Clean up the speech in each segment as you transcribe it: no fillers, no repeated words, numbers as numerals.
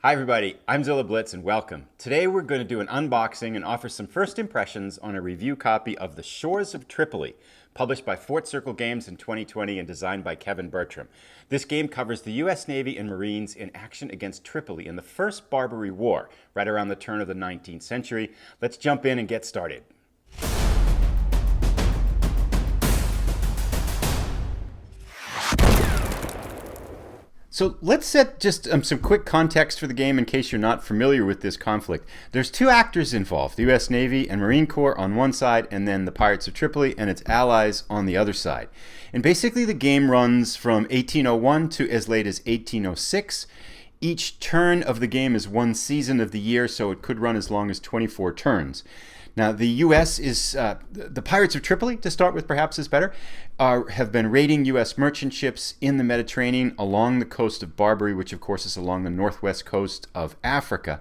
Hi everybody, I'm Zilla Blitz and welcome. Today we're going to do an unboxing and offer some first impressions on a review copy of The Shores of Tripoli, published by Fort Circle Games in 2020 and designed by Kevin Bertram. This game covers the U.S. Navy and Marines in action against Tripoli in the First Barbary War, right around the turn of the 19th century. Let's jump in and get started. So let's set just some quick context for the game in case you're not familiar with this conflict. There's two actors involved, the U.S. Navy and Marine Corps on one side, and then the Pirates of Tripoli and its allies on the other side. And basically the game runs from 1801 to as late as 1806. Each turn of the game is one season of the year, so it could run as long as 24 turns. Now, the U.S. is, the Pirates of Tripoli, to start with perhaps is better, have been raiding U.S. merchant ships in the Mediterranean along the coast of Barbary, which of course is along the northwest coast of Africa.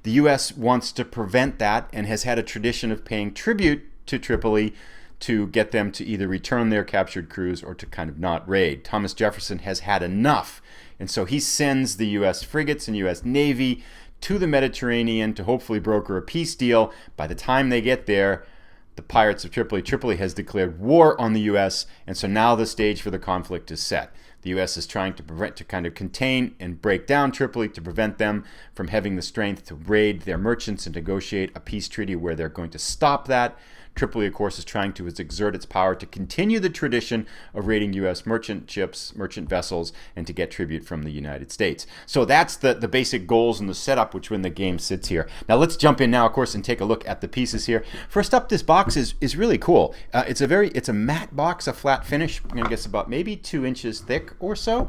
The U.S. wants to prevent that and has had a tradition of paying tribute to Tripoli to get them to either return their captured crews or to kind of not raid. Thomas Jefferson has had enough, and so he sends the U.S. frigates and U.S. Navy to the Mediterranean to hopefully broker a peace deal. By the time they get there, the Pirates of Tripoli has declared war on the U.S., and so now the stage for the conflict is set. The U.S. is trying to kind of contain and break down Tripoli to prevent them from having the strength to raid their merchants and negotiate a peace treaty where they're going to stop that. Tripoli, of course, is trying to exert its power to continue the tradition of raiding U.S. merchant ships, merchant vessels, and to get tribute from the United States. So that's the basic goals and the setup which when the game sits here. Now let's jump in now, of course, and take a look at the pieces here. First up, this box is really cool. It's a matte box, a flat finish. I'm going to guess about maybe 2 inches thick or so.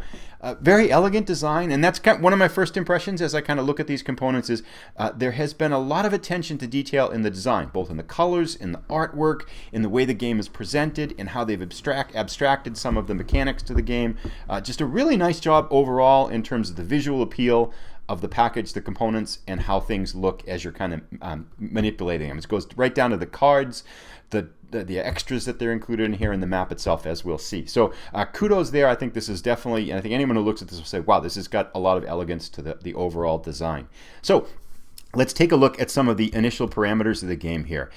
Very elegant design, and that's kind of one of my first impressions as I kind of look at these components is there has been a lot of attention to detail in the design, both in the colors, in the artwork, in the way the game is presented, and how they've abstracted some of the mechanics to the game. Just a really nice job overall in terms of the visual appeal of the package, the components, and how things look as you're kind of manipulating them. It goes right down to the cards, the extras that they're included in here, and the map itself, as we'll see. So kudos there. I think this is definitely, and I think anyone who looks at this will say, wow, this has got a lot of elegance to the overall design. So let's take a look at some of the initial parameters of the game here.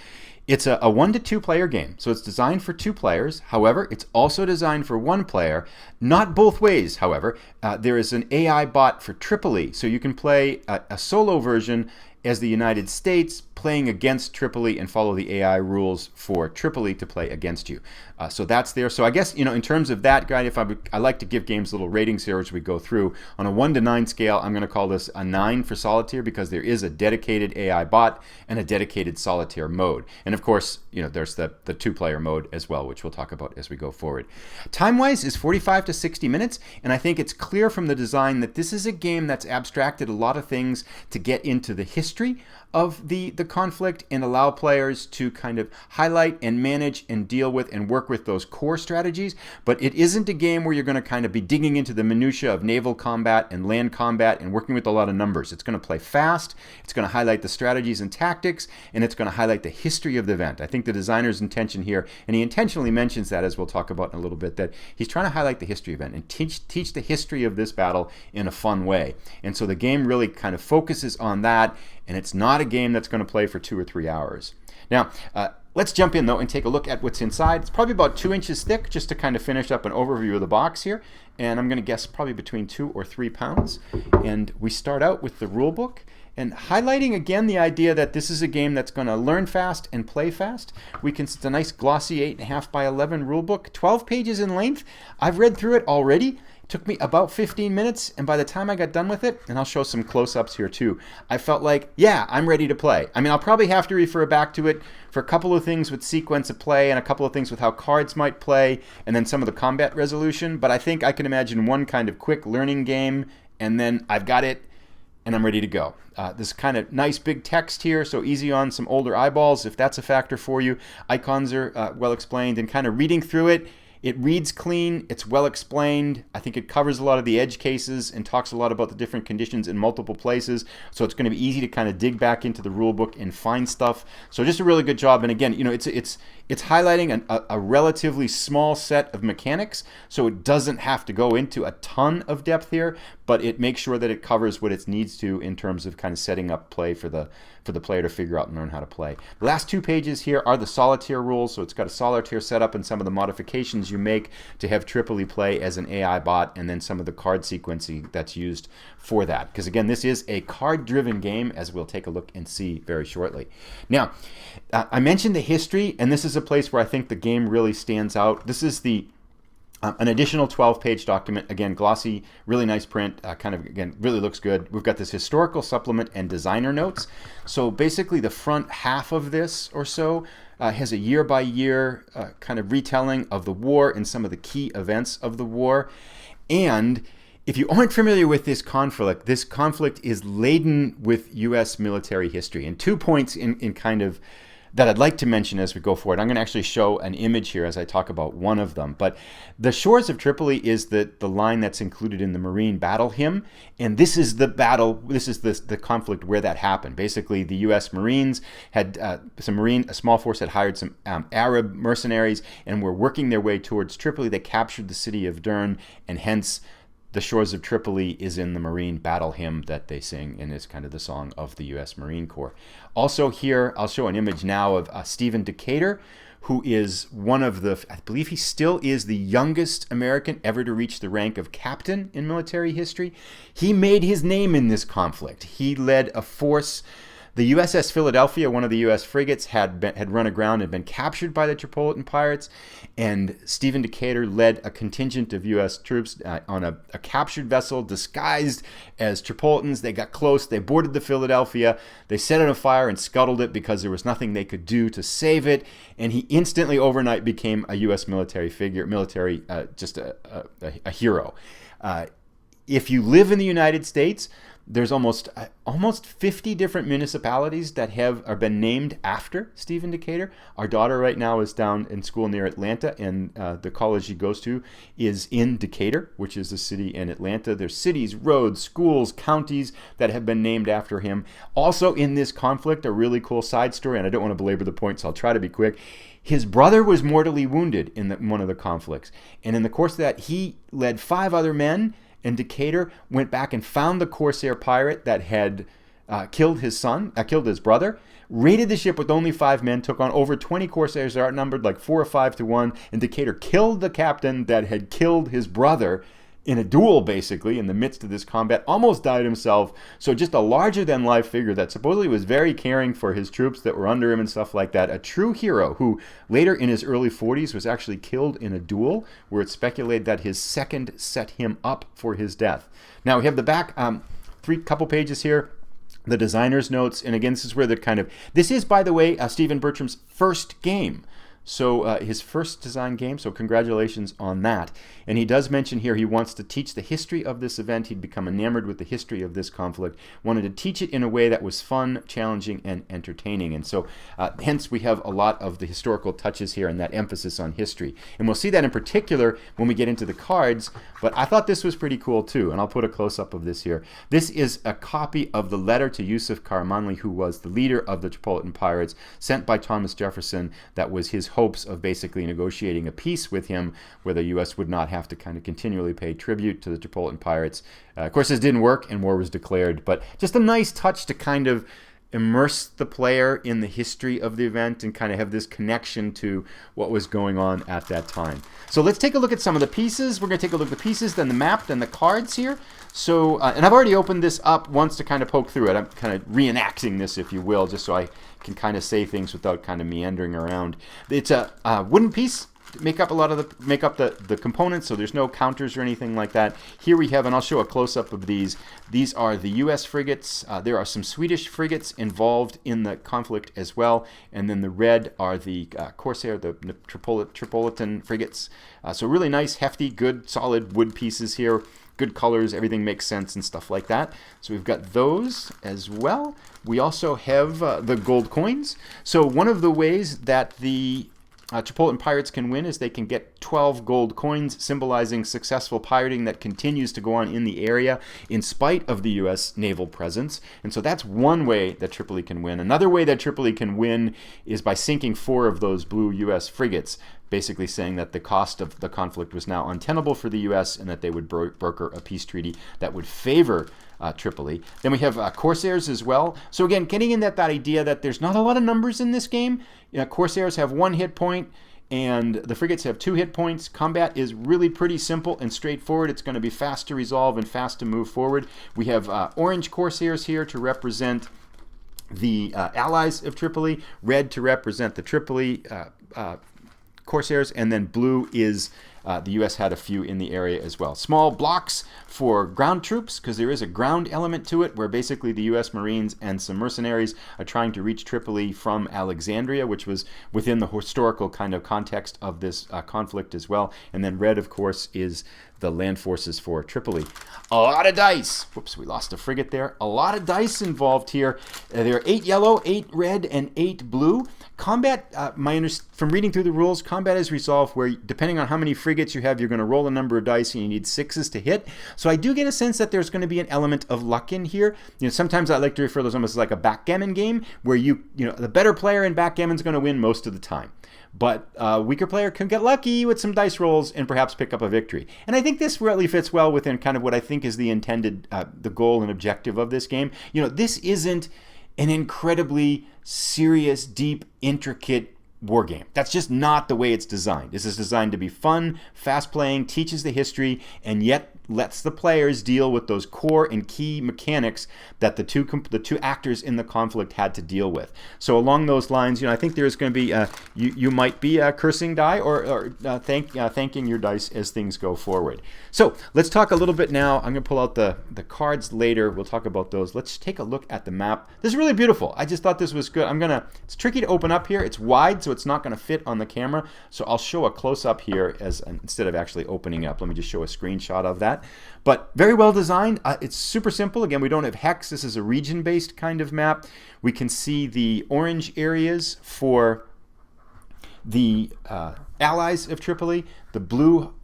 It's a 1 to 2 player game, so it's designed for 2 players. However, it's also designed for 1 player. Not both ways, however. There is an AI bot for Tripoli, so you can play a solo version as the United States playing against Tripoli and follow the AI rules for Tripoli to play against you. So that's there. So I guess, in terms of that guide, I like to give games little ratings here as we go through. On a 1 to 9 scale, I'm going to call this a 9 for solitaire because there is a dedicated AI bot and a dedicated solitaire mode. And of course, there's the 2-player mode as well, which we'll talk about as we go forward. Time-wise is 45 to 60 minutes, and I think it's clear from the design that this is a game that's abstracted a lot of things to get into the history of the conflict and allow players to kind of highlight and manage and deal with and work with those core strategies. But it isn't a game where you're going to kind of be digging into the minutia of naval combat and land combat and working with a lot of numbers. It's going to play fast, it's going to highlight the strategies and tactics, and it's going to highlight the history of the event. I think the designer's intention here, and he intentionally mentions that as we'll talk about in a little bit, that he's trying to highlight the history event and teach the history of this battle in a fun way. And so the game really kind of focuses on that, and it's not a game that's going to play for 2 or 3 hours. Now, let's jump in, though, and take a look at what's inside. It's probably about 2 inches thick, just to kind of finish up an overview of the box here. And I'm going to guess probably between 2 or 3 pounds. And we start out with the rulebook, and highlighting again the idea that this is a game that's going to learn fast and play fast. It's a nice glossy 8.5 by 11 rulebook, 12 pages in length. I've read through it already. Took me about 15 minutes, and by the time I got done with it, and I'll show some close-ups here too, I felt like, yeah, I'm ready to play. I mean, I'll probably have to refer back to it for a couple of things with sequence of play and a couple of things with how cards might play, and then some of the combat resolution, but I think I can imagine one kind of quick learning game, and then I've got it, and I'm ready to go. This kind of nice big text here, so easy on some older eyeballs if that's a factor for you. Icons are well explained, and kind of reading through it, It reads clean, it's well explained. I think it covers a lot of the edge cases and talks a lot about the different conditions in multiple places. So it's going to be easy to kind of dig back into the rule book and find stuff. So just a really good job. And again, it's highlighting a relatively small set of mechanics, so it doesn't have to go into a ton of depth here, but it makes sure that it covers what it needs to in terms of kind of setting up play for the player to figure out and learn how to play. The last 2 pages here are the solitaire rules, so it's got a solitaire setup and some of the modifications you make to have Tripoli play as an AI bot, and then some of the card sequencing that's used for that. Because again, this is a card-driven game, as we'll take a look and see very shortly. Now, I mentioned the history, and this is a place where I think the game really stands out. This is an additional 12-page document. Again, glossy, really nice print, again, really looks good. We've got this historical supplement and designer notes. So basically the front half of this or so has a year-by-year kind of retelling of the war and some of the key events of the war. And if you aren't familiar with this conflict is laden with U.S. military history. And 2 points in kind of that I'd like to mention as we go forward. I'm going to actually show an image here as I talk about one of them. But the Shores of Tripoli is the line that's included in the Marine battle hymn. And this is the battle, this is the conflict where that happened. Basically, the U.S. Marines had, a small force had hired some Arab mercenaries and were working their way towards Tripoli. They captured the city of Dern, and hence the Shores of Tripoli is in the Marine battle hymn that they sing, and is kind of the song of the U.S. Marine Corps. Also here, I'll show an image now of Stephen Decatur, who is one of I believe he still is the youngest American ever to reach the rank of captain in military history. He made his name in this conflict. He led a force. The USS Philadelphia, one of the U.S. frigates, had run aground and been captured by the Tripolitan pirates, and Stephen Decatur led a contingent of U.S. troops on a captured vessel disguised as Tripolitans. They got close, they boarded the Philadelphia, they set it on fire and scuttled it because there was nothing they could do to save it, and he instantly overnight became a U.S. military figure, just a hero. If you live in the United States, there's almost 50 different municipalities that have been named after Stephen Decatur. Our daughter right now is down in school near Atlanta, and the college she goes to is in Decatur, which is a city in Atlanta. There's cities, roads, schools, counties that have been named after him. Also in this conflict, a really cool side story, and I don't want to belabor the point, so I'll try to be quick. His brother was mortally wounded in one of the conflicts, and in the course of that, he led 5 other men, and Decatur went back and found the Corsair pirate that had killed his brother, raided the ship with only 5 men, took on over 20 Corsairs that are outnumbered like 4 or 5 to 1, and Decatur killed the captain that had killed his brother in a duel, basically, in the midst of this combat, almost died himself. So just a larger-than-life figure that supposedly was very caring for his troops that were under him and stuff like that. A true hero who later in his early 40s was actually killed in a duel where it's speculated that his second set him up for his death. Now, we have the back couple pages here, the designer's notes, and again, this is where this is, by the way, Kevin Bertram's first game. So his first design game, so congratulations on that. And he does mention here he wants to teach the history of this event. He'd become enamored with the history of this conflict, wanted to teach it in a way that was fun, challenging, and entertaining. And so hence we have a lot of the historical touches here and that emphasis on history. And we'll see that in particular when we get into the cards, but I thought this was pretty cool too, and I'll put a close-up of this here. This is a copy of the letter to Yusuf Karamanli, who was the leader of the Tripolitan pirates, sent by Thomas Jefferson. That was his hopes of basically negotiating a peace with him where the U.S. would not have to kind of continually pay tribute to the Tripolitan pirates. Of course, this didn't work and war was declared, but just a nice touch to kind of immerse the player in the history of the event and kind of have this connection to what was going on at that time. So let's take a look at some of the pieces. We're going to take a look at the pieces, then the map, then the cards here. So, and I've already opened this up once to kind of poke through it. I'm kind of reenacting this, if you will, just so I can kind of say things without kind of meandering around. It's a wooden piece. Make up the components, so there's no counters or anything like that. Here we have, and I'll show a close-up of these. These are the U.S. frigates. There are some Swedish frigates involved in the conflict as well, and then the red are the Corsair, the Tripolitan frigates. So really nice, hefty, good, solid wood pieces here. Good colors, everything makes sense and stuff like that. So we've got those as well. We also have the gold coins. So one of the ways that the Tripolitan pirates can win is they can get 12 gold coins, symbolizing successful pirating that continues to go on in the area in spite of the U.S. naval presence. And so that's one way that Tripoli can win. Another way that Tripoli can win is by sinking 4 of those blue U.S. frigates, basically saying that the cost of the conflict was now untenable for the U.S. and that they would broker a peace treaty that would favor Tripoli. Then we have Corsairs as well. So again, getting in that idea that there's not a lot of numbers in this game. Corsairs have 1 hit point, and the frigates have 2 hit points. Combat is really pretty simple and straightforward. It's going to be fast to resolve and fast to move forward. We have orange Corsairs here to represent the allies of Tripoli, red to represent the Tripoli Corsairs, and then blue is the U.S. had a few in the area as well. Small blocks for ground troops, because there is a ground element to it, where basically the U.S. Marines and some mercenaries are trying to reach Tripoli from Alexandria, which was within the historical kind of context of this conflict as well. And then red, of course, is the land forces for Tripoli. A lot of dice. Whoops, we lost a frigate there. A lot of dice involved here. There are 8 yellow, 8 red, and 8 blue. Combat, from reading through the rules, combat is resolved where, depending on how many frigates you have, you're going to roll a number of dice and you need 6s to hit. So I do get a sense that there's going to be an element of luck in here. Sometimes I like to refer to those almost as like a backgammon game, where the better player in backgammon is going to win most of the time. But a weaker player can get lucky with some dice rolls and perhaps pick up a victory. And I think this really fits well within kind of what I think is the intended, the goal and objective of this game. This isn't an incredibly serious, deep, intricate war game. That's just not the way it's designed. This is designed to be fun, fast-playing, teaches the history, and yet lets the players deal with those core and key mechanics that the two actors in the conflict had to deal with. So along those lines, I think there's going to be you might be cursing die or thanking your dice as things go forward. So let's talk a little bit now. I'm going to pull out the cards later. We'll talk about those. Let's take a look at the map. This is really beautiful. I just thought this was good. It's tricky to open up here. It's wide, so it's not going to fit on the camera. So I'll show a close-up here instead of actually opening up. Let me just show a screenshot of that. But very well designed. It's super simple. Again, we don't have hex. This is a region-based kind of map. We can see the orange areas for the allies of Tripoli. The blue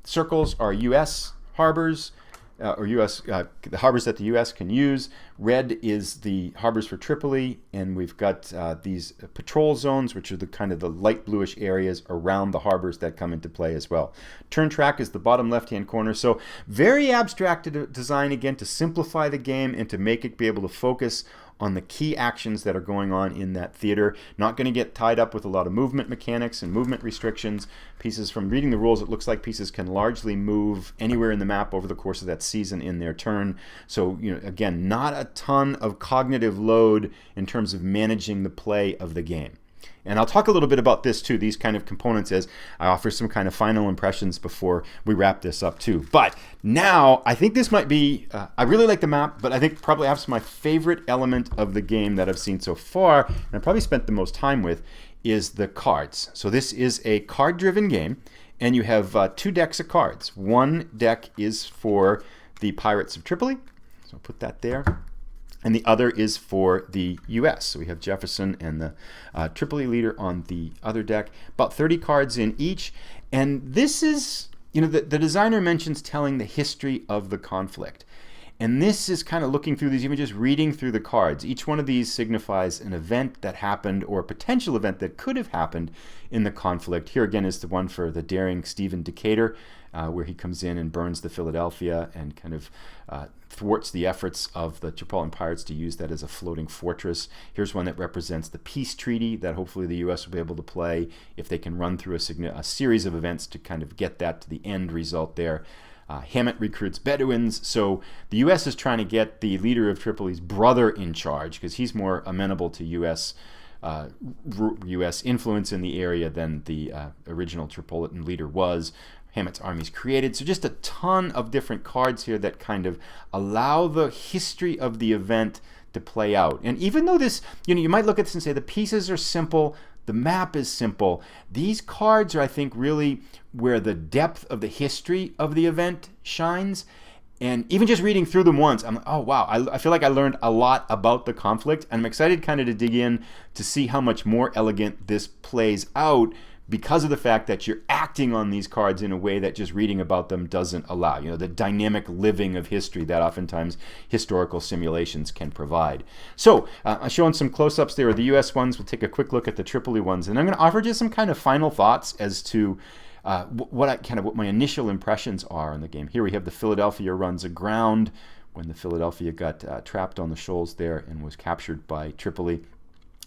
circles are U.S. harbors, or U.S. The harbors that the U.S. can use. Red is the harbors for Tripoli, and we've got these patrol zones, which are the kind of the light bluish areas around the harbors that come into play as well. Turn track is the bottom left-hand corner. So very abstract design, again, to simplify the game and to make it be able to focus on the key actions that are going on in that theater. Not going to get tied up with a lot of movement mechanics and movement restrictions. Pieces, from reading the rules, it looks like pieces can largely move anywhere in the map over the course of that season in their turn. So, again, not a ton of cognitive load in terms of managing the play of the game. And I'll talk a little bit about this too, these kind of components, as I offer some kind of final impressions before we wrap this up too. But now, I think this might be, I really like the map, but I think probably perhaps my favorite element of the game that I've seen so far, and I probably spent the most time with, is the cards. So this is a card-driven game, and you have 2 decks of cards. One deck is for the Pirates of Tripoli, so I'll put that there. And the other is for the U.S. So we have Jefferson and the Tripoli leader on the other deck. About 30 cards in each. And this is, the designer mentions telling the history of the conflict. And this is kind of looking through these, even just reading through the cards. Each one of these signifies an event that happened or a potential event that could have happened in the conflict. Here again is the one for the daring Stephen Decatur, where he comes in and burns the Philadelphia and kind of thwarts the efforts of the Tripolitan pirates to use that as a floating fortress. Here's one that represents the peace treaty that hopefully the U.S. will be able to play if they can run through a series of events to kind of get that to the end result there. Hammett recruits Bedouins, so the U.S. is trying to get the leader of Tripoli's brother in charge because he's more amenable to U.S. influence in the area than the original Tripolitan leader was. Hammett's army's created. So just a ton of different cards here that kind of allow the history of the event to play out. And even though this, you might look at this and say the pieces are simple, the map is simple, these cards are, I think, really where the depth of the history of the event shines. And even just reading through them once, I'm like, oh, wow, I feel like I learned a lot about the conflict. And I'm excited kind of to dig in to see how much more elegant this plays out because of the fact that you're acting on these cards in a way that just reading about them doesn't allow. You know, the dynamic living of history that oftentimes historical simulations can provide. So I'm showing some close-ups there of the U.S. ones. We'll take a quick look at the Tripoli ones. And I'm going to offer just some kind of final thoughts as to what my initial impressions are on the game. Here we have the Philadelphia runs aground when the Philadelphia got trapped on the shoals there and was captured by Tripoli,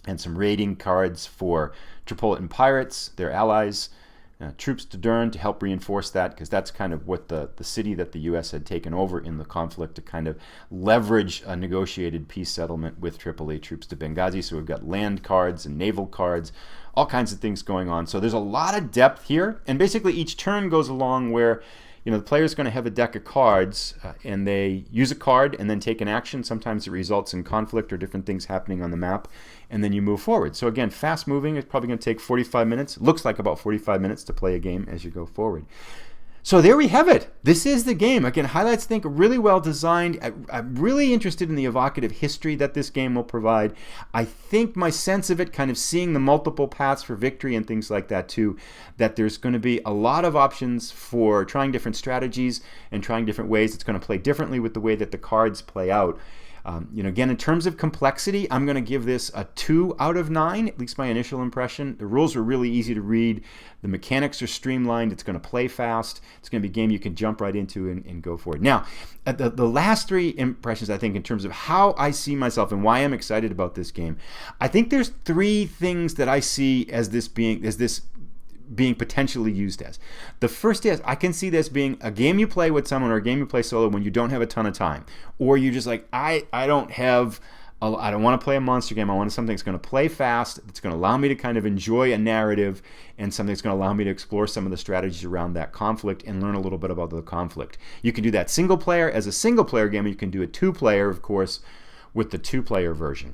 and some raiding cards for Tripolitan pirates, their allies, troops to Dern to help reinforce that, because that's kind of what the city that the U.S. had taken over in the conflict to kind of leverage a negotiated peace settlement with Tripoli, troops to Benghazi. So we've got land cards and naval cards, all kinds of things going on. So there's a lot of depth here, and basically each turn goes along where the player's going to have a deck of cards, and they use a card and then take an action. Sometimes it results in conflict or different things happening on the map, and then you move forward. So again, fast moving. It's probably going to take 45 minutes. Looks like about 45 minutes to play a game as you go forward. So there we have it. This is the game. Again, highlights, think, really well designed. I'm really interested in the evocative history that this game will provide. I think my sense of it, kind of seeing the multiple paths for victory and things like that too, that there's going to be a lot of options for trying different strategies and trying different ways. It's going to play differently with the way that the cards play out. Again, in terms of complexity, I'm going to give this a 2 out of 9, at least my initial impression. The rules are really easy to read. The mechanics are streamlined. It's going to play fast. It's going to be a game you can jump right into and go forward. Now, the last 3 impressions, I think, in terms of how I see myself and why I'm excited about this game, I think there's 3 things that I see as this being potentially used as. The first is, I can see this being a game you play with someone or a game you play solo when you don't have a ton of time, or you're just like, I don't want to play a monster game. I want something that's going to play fast, that's going to allow me to kind of enjoy a narrative, and something that's going to allow me to explore some of the strategies around that conflict and learn a little bit about the conflict. You can do that single player as a single player game. You can do a 2-player, of course, with the 2-player version.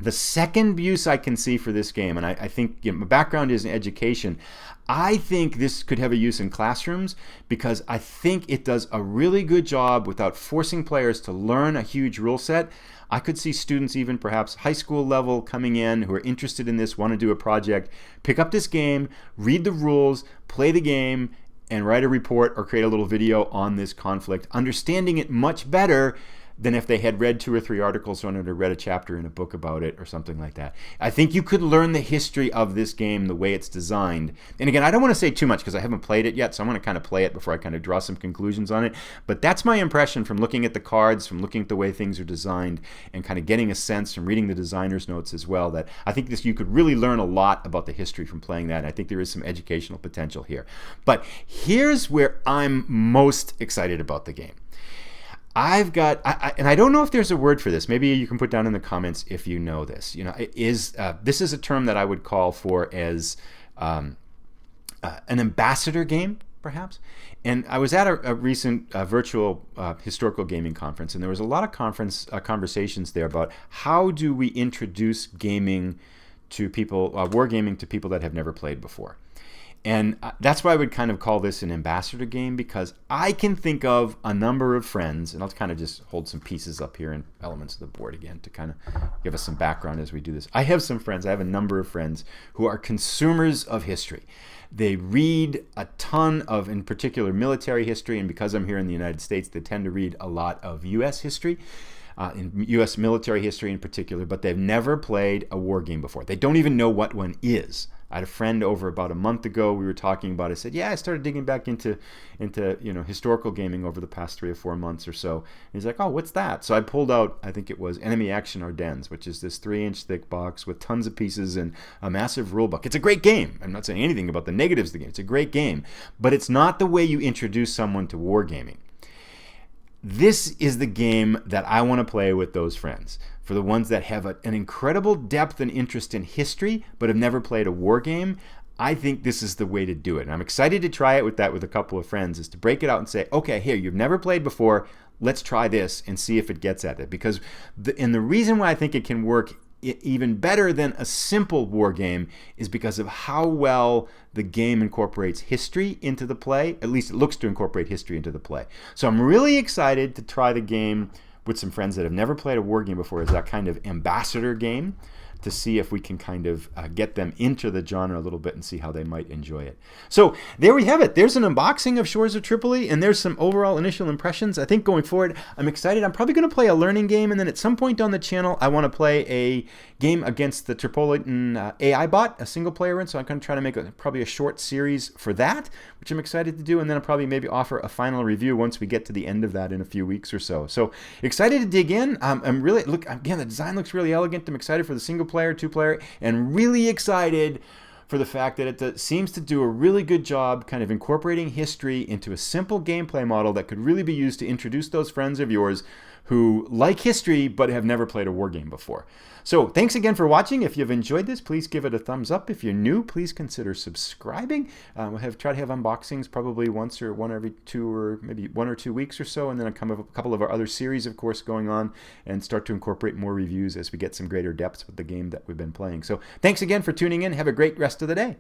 The second use I can see for this game, and I think my background is in education, I think this could have a use in classrooms because I think it does a really good job without forcing players to learn a huge rule set. I could see students, even perhaps high school level, coming in who are interested in this, want to do a project, pick up this game, read the rules, play the game, and write a report or create a little video on this conflict, understanding it much better than if they had read 2 or 3 articles on it or read a chapter in a book about it or something like that. I think you could learn the history of this game, the way it's designed. And again, I don't want to say too much because I haven't played it yet, so I want to kind of play it before I kind of draw some conclusions on it. But that's my impression from looking at the cards, from looking at the way things are designed, and kind of getting a sense from reading the designer's notes as well, that I think you could really learn a lot about the history from playing that. And I think there is some educational potential here. But here's where I'm most excited about the game. I've got, and I don't know if there's a word for this. Maybe you can put down in the comments if you know this. This is a term that I would call for as an ambassador game, perhaps. And I was at a recent virtual historical gaming conference, and there was a lot of conversations there about how do we introduce gaming to people, wargaming to people that have never played before. And that's why I would kind of call this an ambassador game, because I can think of a number of friends, and I'll kind of just hold some pieces up here and elements of the board again to kind of give us some background as we do this. I have a number of friends who are consumers of history. They read a ton of, in particular, military history, and because I'm here in the United States, they tend to read a lot of U.S. history. In U.S. military history in particular, but they've never played a war game before. They don't even know what one is. I had a friend over about a month ago. We were talking about it. I said, "Yeah, I started digging back into historical gaming over the past 3 or 4 months or so." And he's like, "Oh, what's that?" So I pulled out, I think it was Enemy Action Ardennes, which is this 3-inch thick box with tons of pieces and a massive rulebook. It's a great game. I'm not saying anything about the negatives of the game. It's a great game, but it's not the way you introduce someone to wargaming. This is the game that I want to play with those friends. For the ones that have an incredible depth and interest in history, but have never played a war game, I think this is the way to do it. And I'm excited to try it with a couple of friends, is to break it out and say, okay, here, you've never played before, let's try this and see if it gets at it. Because the reason why I think it can work even better than a simple war game is because of how well the game incorporates history into the play. At least it looks to incorporate history into the play. So I'm really excited to try the game with some friends that have never played a war game before as that kind of ambassador game, to see if we can kind of get them into the genre a little bit and see how they might enjoy it. So there we have it. There's an unboxing of Shores of Tripoli, and there's some overall initial impressions. I think going forward, I'm excited. I'm probably going to play a learning game, and then at some point on the channel, I want to play a game against the Tripolitan AI bot, a single player one. So I'm going to try to make probably a short series for that, which I'm excited to do, and then I'll probably maybe offer a final review once we get to the end of that in a few weeks or so. So excited to dig in. I'm really, look, again, the design looks really elegant. I'm excited for the single player, two-player, and really excited for the fact that it seems to do a really good job kind of incorporating history into a simple gameplay model that could really be used to introduce those friends of yours who like history but have never played a war game before. So thanks again for watching. If you've enjoyed this, please give it a thumbs up. If you're new, please consider subscribing. We'll try to have unboxings probably once or one every 2 or maybe 1 or 2 weeks or so, and then a couple of our other series, of course, going on, and start to incorporate more reviews as we get some greater depths with the game that we've been playing. So thanks again for tuning in. Have a great rest of the day.